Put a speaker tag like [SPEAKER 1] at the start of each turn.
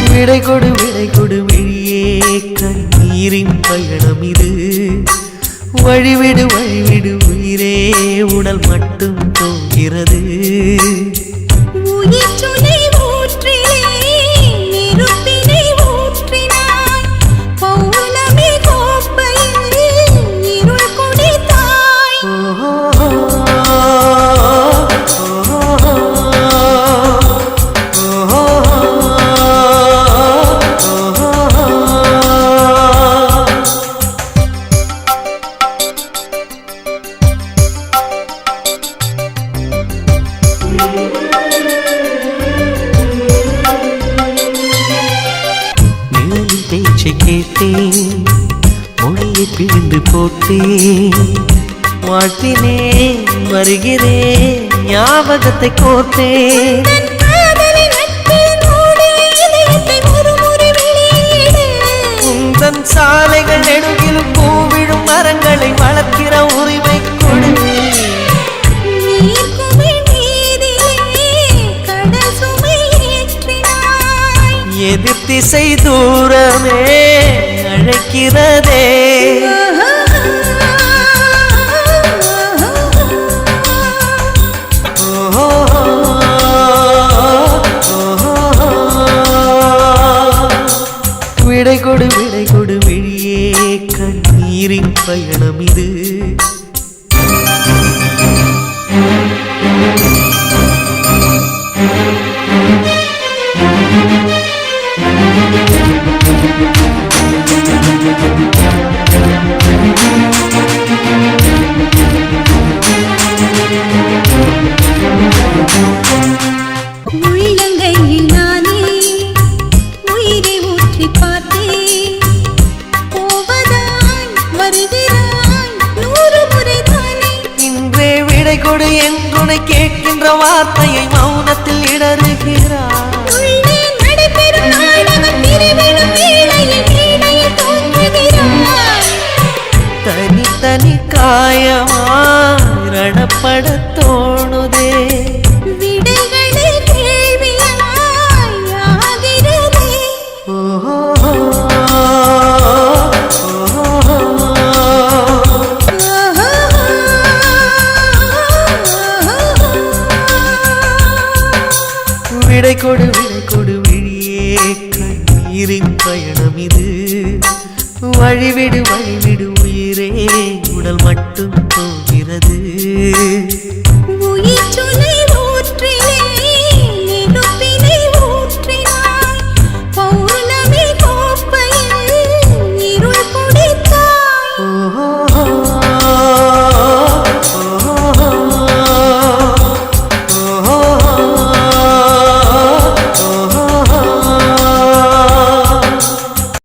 [SPEAKER 1] விடை கொடு வெளியே கண்ணீரின் பயணம் இது வழிவிடு உயிரே உடல் மட்டும் போகிறது நிழலின் பேச்சை கேட்டேன் மொழியை பிழிந்து போட்டேன் வாழ்த்தினேன் வருகிறேன் ஞாபகத்தை கோர்த்தேன் உந்தன் சாலைகள் நெடுகிலும் பூவிழும் மரங்களை வளர்க்கிற உரிமை கொடு எதிர் திசை தூரமே அழைக்கிறதே விடை கொடு வெளியே கண்ணீரின் பயணம் இது
[SPEAKER 2] உள்ளங்கையில் நானே உயிரை ஊற்றி பார்த்தேன் போவதாய் வருகிறாய் 100 முறை தானே
[SPEAKER 1] இன்றே விடை கொடு என்றுனை கேட்கின்ற வார்த்தையை மௌனத்தில் இடறுகிறார்
[SPEAKER 2] நடைபெறும் நாடகம் திருவிழும் வேளையில் மேடையில் தோன்றுகிறாய்
[SPEAKER 1] தனி காயமாய் ரணப்பட தோணுதே
[SPEAKER 2] விடைகளில் கேள்வியாய் ஆகிறதே
[SPEAKER 1] விடை கொடு வெளியே கண்ணீரின் பயணம் இது வழிவிடு உயிரே உடல் மட்டும் போகிறது
[SPEAKER 2] உயிர்